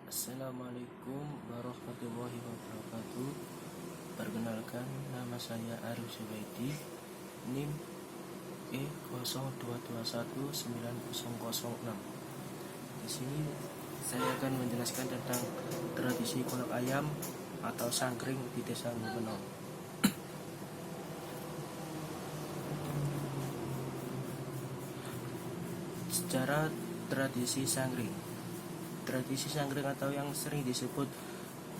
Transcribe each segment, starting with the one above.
Assalamualaikum warahmatullahi wabarakatuh. Perkenalkan, nama saya Arif Subaidi, NIM E02219006. Di sini saya akan menjelaskan tentang tradisi kolak ayam atau sangkring di Desa Ngubeno. Sejarah tradisi sangkring. Tradisi sangkring atau yang sering disebut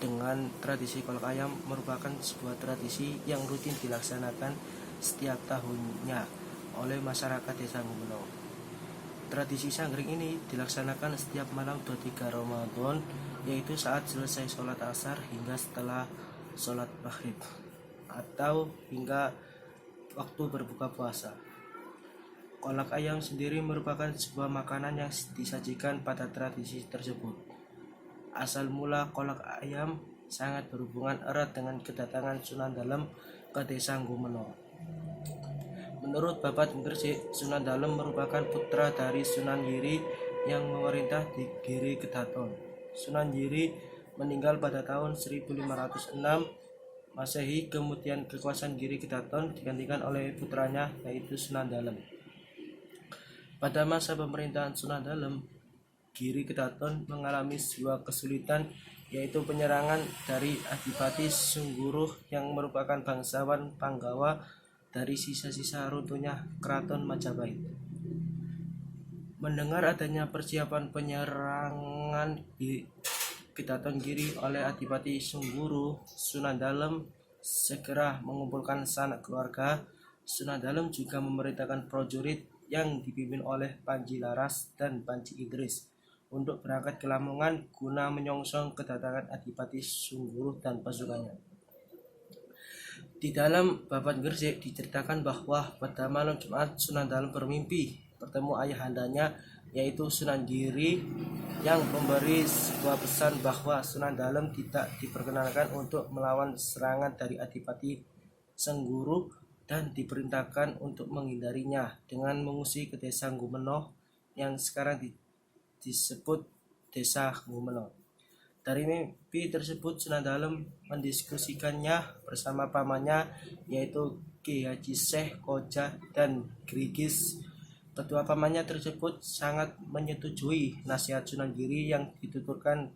dengan tradisi kolak ayam merupakan sebuah tradisi yang rutin dilaksanakan setiap tahunnya oleh masyarakat Desa Ngubeno. Tradisi sangkring ini dilaksanakan setiap malam 23 Ramadan, yaitu saat selesai sholat asar hingga setelah sholat maghrib atau hingga waktu berbuka puasa. Kolak ayam sendiri merupakan sebuah makanan yang disajikan pada tradisi tersebut. Asal mula kolak ayam sangat berhubungan erat dengan kedatangan Sunan Dalem ke Desa Ngubeno. Menurut Babat Gresik, Sunan Dalem merupakan putra dari Sunan Giri yang memerintah di Giri Kedaton. Sunan Giri meninggal pada tahun 1506 Masehi, kemudian kekuasaan Giri Kedaton digantikan oleh putranya yaitu Sunan Dalem. Pada masa pemerintahan Sunan Dalem, Giri Kedaton mengalami sebuah kesulitan, yaitu penyerangan dari Adipati Sungguruh yang merupakan bangsawan Panggawa dari sisa-sisa runtuhnya Keraton Majapahit. Mendengar adanya persiapan penyerangan di Kedaton Giri oleh Adipati Sungguruh, Sunan Dalem segera mengumpulkan sanak keluarga. Sunan Dalem juga memerintahkan prajurit yang dipimpin oleh Panji Laras dan Panji Idris untuk berangkat ke Lamongan guna menyongsong kedatangan Adipati Sungguruh dan pasukannya. Di dalam Babat Gresik diceritakan bahwa pada malam Jumat Sunan Dalem bermimpi bertemu ayahandanya yaitu Sunan Giri yang memberi sebuah pesan bahwa Sunan Dalem tidak diperkenankan untuk melawan serangan dari Adipati Sungguruh dan diperintahkan untuk menghindarinya dengan mengungsi ke Desa Ngubeno yang sekarang disebut Desa Ngubeno. Dari mimpi tersebut Sunan Dalem mendiskusikannya bersama pamannya yaitu Ki Haji Syekh Koja dan Grigis. Kedua pamannya tersebut sangat menyetujui nasihat Sunan Giri yang dituturkan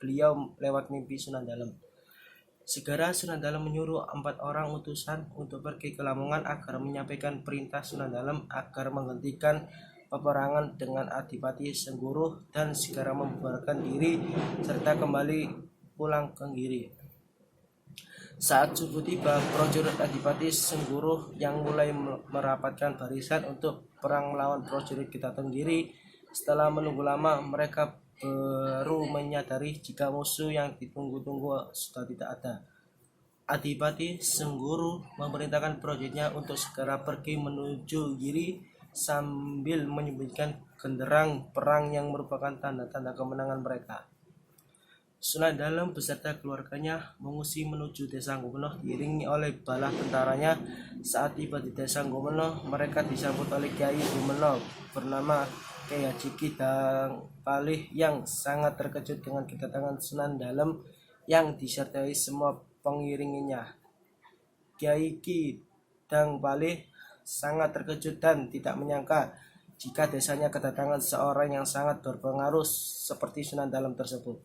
beliau lewat mimpi Sunan Dalem. Segera Sunan Dalem menyuruh 4 orang utusan untuk pergi ke Lamongan agar menyampaikan perintah Sunan Dalem agar menghentikan peperangan dengan Adipati Sungguruh dan segera membubarkan diri serta kembali pulang ke Giri. Saat subuh tiba, prajurit Adipati Sungguruh yang mulai merapatkan barisan untuk perang melawan prajurit Kedaton Giri. Setelah menunggu lama, mereka baru menyadari jika musuh yang ditunggu-tunggu sudah tidak ada. Adipati Sungguruh memerintahkan prajuritnya untuk segera pergi menuju Giri sambil menyembunyikan genderang perang yang merupakan tanda-tanda kemenangan mereka. Sunan Dalem beserta keluarganya mengungsi menuju Desa Ngubeno diiringi oleh bala tentaranya. Saat tiba di Desa Ngubeno, mereka disambut oleh Kiai Ngubeno bernama Kiai Haji Kidang Palih yang sangat terkejut dengan kedatangan Sunan Dalem yang disertai semua pengiringinya. Kiai Kidang Palih sangat terkejut dan tidak menyangka jika desanya kedatangan seorang yang sangat berpengaruh seperti Sunan Dalem tersebut.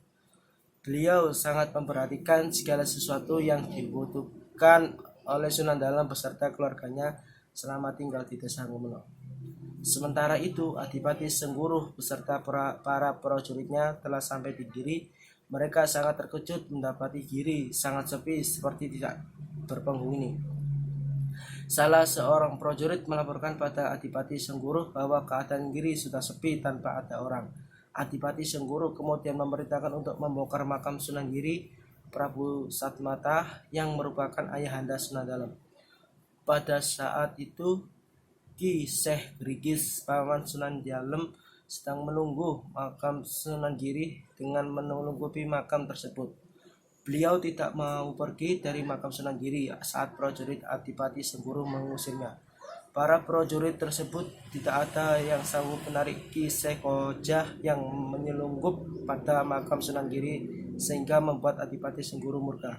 Beliau sangat memperhatikan segala sesuatu yang dibutuhkan oleh Sunan Dalem beserta keluarganya selama tinggal di Desa Ngubeno. Sementara itu, Adipati Sungguruh beserta para prajuritnya telah sampai di Giri. Mereka sangat terkejut mendapati Giri sangat sepi seperti tidak berpenghuni. Salah seorang prajurit melaporkan pada Adipati Sungguruh bahwa keadaan Giri sudah sepi tanpa ada orang. Adipati Sungguruh kemudian memerintahkan untuk membongkar makam Sunan Giri Prabu Satmata yang merupakan ayahanda Sunan Dalem. Pada saat itu Ki Syekh Grigis paman Sunan Dalem sedang menunggu makam Sunan Giri dengan menunggupi makam tersebut. Beliau tidak mau pergi dari makam Sunan Giri saat prajurit Adipati Sungguruh mengusirnya. Para prajurit tersebut tidak ada yang sanggup menarik Ki Sekojah yang menyelungup pada makam Sunan Giri sehingga membuat Adipati Sengguru murka.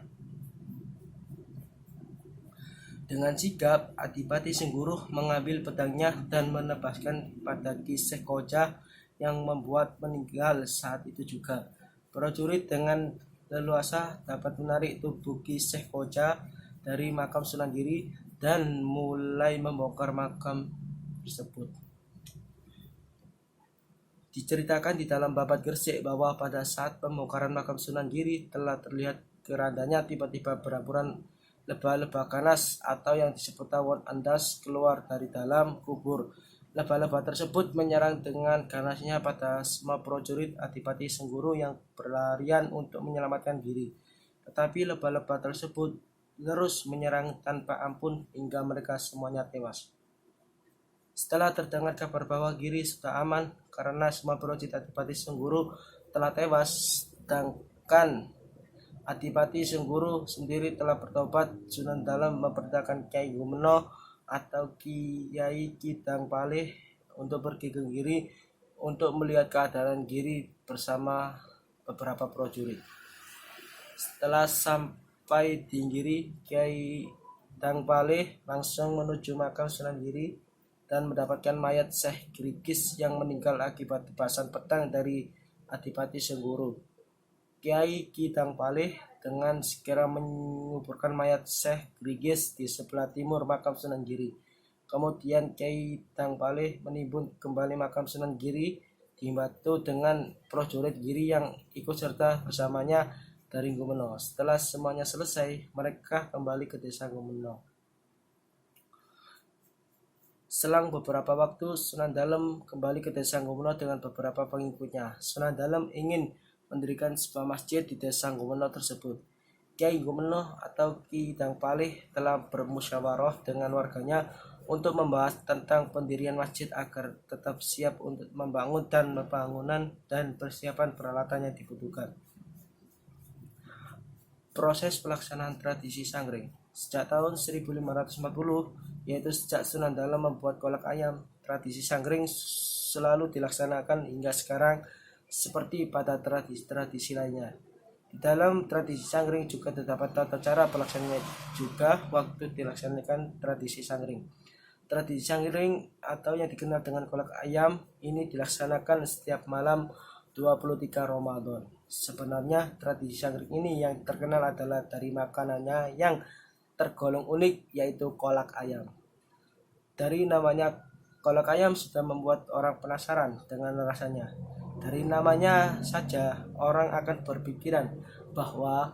Dengan sigap, Adipati Sengguru mengambil pedangnya dan menebaskan pada Ki Sekojah yang membuat meninggal saat itu juga. Prajurit dengan leluasa dapat menarik tubuh Ki Sekojah dari makam Sunan Giri dan mulai membongkar makam tersebut. Diceritakan di dalam Babat Gresik bahwa pada saat pembongkaran makam Sunan Giri telah terlihat kerandanya tiba-tiba beramburan lebah-lebah ganas atau yang disebut tawon andas keluar dari dalam kubur. Lebah-lebah tersebut menyerang dengan ganasnya pada semua prajurit Adipati Sengguru yang berlarian untuk menyelamatkan diri. Tetapi lebah-lebah tersebut terus menyerang tanpa ampun hingga mereka semuanya tewas. Setelah terdengar kabar bahwa Giri sudah aman karena semua prajurit Adipati Sengguru telah tewas, sedangkan Adipati Sengguru sendiri telah bertobat, Sunan Dalem memerintahkan Kyai Gumeno atau Kiai Kidang Palih untuk pergi ke Giri untuk melihat keadaan Giri bersama beberapa prajurit. Setelah sampai di Giri, Kiai Kidang Palih langsung menuju makam Sunan Giri dan mendapatkan mayat Syekh Grigis yang meninggal akibat tebasan pedang dari Adipati Sengguru. Kiai Kidang Palih dengan segera menguburkan mayat Syekh Grigis di sebelah timur makam Sunan Giri. Kemudian Kiai Kidang Palih menimbun kembali makam Sunan Giri dibantu dengan prajurit Giri yang ikut serta bersamanya dari Gumeno. Setelah semuanya selesai, mereka kembali ke desa Gumeno. Selang beberapa waktu, Sunan Dalem kembali ke desa Gumeno dengan beberapa pengikutnya. Sunan Dalem ingin mendirikan sebuah masjid di desa Gumeno tersebut. Kiai Gumeno atau Ki Kidang Palih telah bermusyawarah dengan warganya untuk membahas tentang pendirian masjid agar tetap siap untuk membangun dan pembangunan dan persiapan peralatan yang dibutuhkan. Proses pelaksanaan tradisi sanggring. Sejak tahun 1540, yaitu sejak Sunan Dalem membuat kolak ayam, tradisi sanggring selalu dilaksanakan hingga sekarang seperti pada tradisi-tradisi lainnya. Di dalam tradisi sanggring juga terdapat tata cara pelaksanaannya juga waktu dilaksanakan tradisi sanggring. Tradisi sanggring atau yang dikenal dengan kolak ayam ini dilaksanakan setiap malam 23 Ramadan. Sebenarnya tradisi sanggring ini yang terkenal adalah dari makanannya yang tergolong unik, yaitu kolak ayam. Dari namanya kolak ayam sudah membuat orang penasaran dengan rasanya. Dari namanya saja orang akan berpikiran bahwa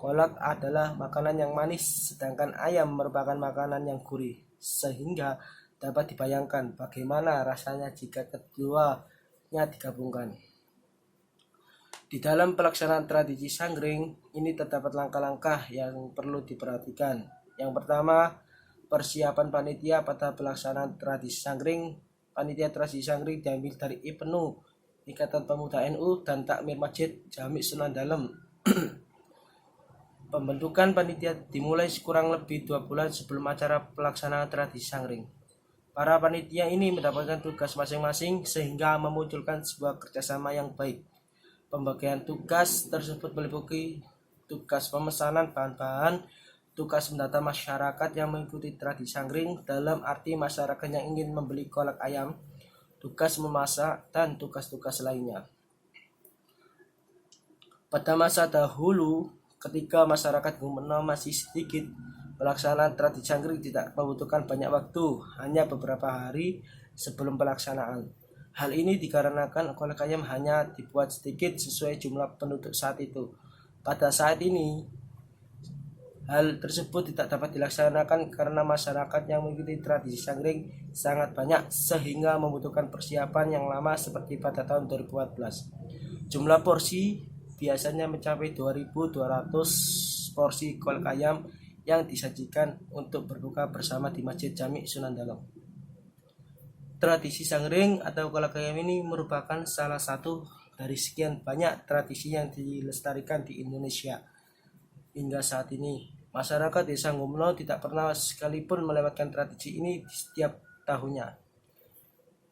kolak adalah makanan yang manis, sedangkan ayam merupakan makanan yang gurih, sehingga dapat dibayangkan bagaimana rasanya jika keduanya digabungkan. Di dalam pelaksanaan tradisi sanggring ini terdapat langkah-langkah yang perlu diperhatikan. Yang pertama, persiapan panitia pada pelaksanaan tradisi sanggring. Panitia tradisi sanggring diambil dari IPNU, Ikatan Pemuda NU, dan Takmir Masjid Jami Sunan Dalem. Pembentukan panitia dimulai kurang lebih 2 bulan sebelum acara pelaksanaan tradisi sanggring. Para panitia ini mendapatkan tugas masing-masing sehingga memunculkan sebuah kerjasama yang baik. Pembagian tugas tersebut meliputi tugas pemesanan bahan-bahan, tugas mendata masyarakat yang mengikuti tradisi sanggring dalam arti masyarakat yang ingin membeli kolak ayam, tugas memasak, dan tugas-tugas lainnya. Pada masa dahulu, ketika masyarakat Gumeno masih sedikit, pelaksanaan tradisi sanggring tidak membutuhkan banyak waktu, hanya beberapa hari sebelum pelaksanaan. Hal ini dikarenakan kolak ayam hanya dibuat sedikit sesuai jumlah penduduk saat itu. Pada saat ini, hal tersebut tidak dapat dilaksanakan karena masyarakat yang mengikuti tradisi sanggring sangat banyak sehingga membutuhkan persiapan yang lama seperti pada tahun 2014. Jumlah porsi biasanya mencapai 2.200 porsi kolak ayam yang disajikan untuk berbuka bersama di Masjid Jami Sunan Dalem. Tradisi sanggring atau kolak ayam ini merupakan salah satu dari sekian banyak tradisi yang dilestarikan di Indonesia. Hingga saat ini, masyarakat desa Gumeno tidak pernah sekalipun melewatkan tradisi ini di setiap tahunnya.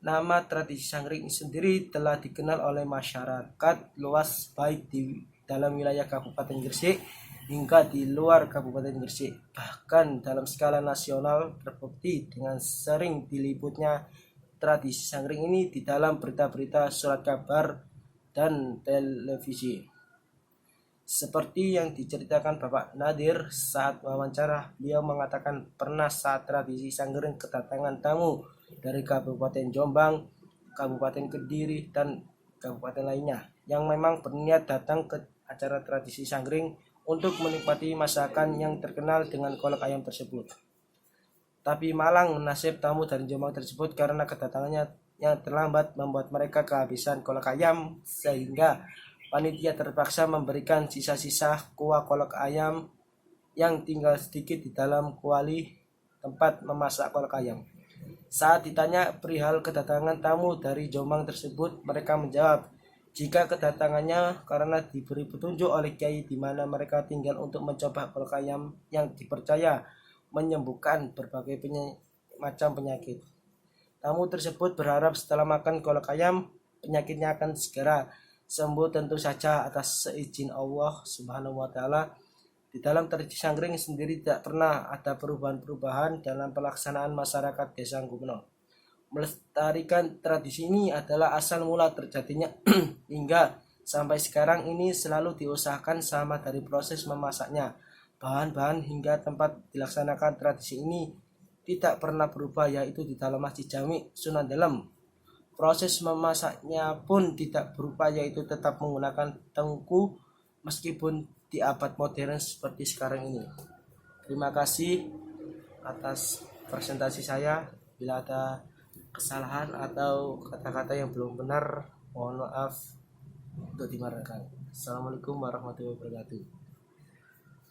Nama tradisi Sangring sendiri telah dikenal oleh masyarakat luas baik di dalam wilayah Kabupaten Gresik hingga di luar Kabupaten Gresik. Bahkan dalam skala nasional terbukti dengan sering diliputnya tradisi Sangring ini di dalam berita-berita, surat kabar, dan televisi. Seperti yang diceritakan Bapak Nadir saat wawancara, beliau mengatakan pernah saat tradisi Sangring kedatangan tamu dari Kabupaten Jombang, Kabupaten Kediri, dan kabupaten lainnya yang memang berniat datang ke acara tradisi Sangring untuk menikmati masakan yang terkenal dengan kolak ayam tersebut. Tapi malang nasib tamu dari Jombang tersebut karena kedatangannya yang terlambat membuat mereka kehabisan kolak ayam, sehingga panitia terpaksa memberikan sisa-sisa kuah kolak ayam yang tinggal sedikit di dalam kuali tempat memasak kolak ayam. Saat ditanya perihal kedatangan tamu dari Jombang tersebut, mereka menjawab jika kedatangannya karena diberi petunjuk oleh kiai di mana mereka tinggal untuk mencoba kolak ayam yang dipercaya menyembuhkan berbagai macam penyakit. Tamu tersebut berharap setelah makan kolak ayam, penyakitnya akan segera sembuh, tentu saja atas seizin Allah Subhanahu wa Ta'ala. Di dalam tradisi Sangring sendiri tidak pernah ada perubahan-perubahan dalam pelaksanaan masyarakat Desa Gumeno. Melestarikan tradisi ini adalah asal mula terjadinya hingga sampai sekarang ini selalu diusahakan sama dari proses memasaknya, bahan-bahan hingga tempat dilaksanakan tradisi ini tidak pernah berubah, yaitu di dalam Masjid Jami Sunan Dalem. Proses memasaknya pun tidak berubah, yaitu tetap menggunakan tungku meskipun di abad modern seperti sekarang ini. Terima kasih atas presentasi saya. Bila ada kesalahan atau kata-kata yang belum benar, mohon maaf untuk dimaafkan. Assalamualaikum warahmatullahi wabarakatuh.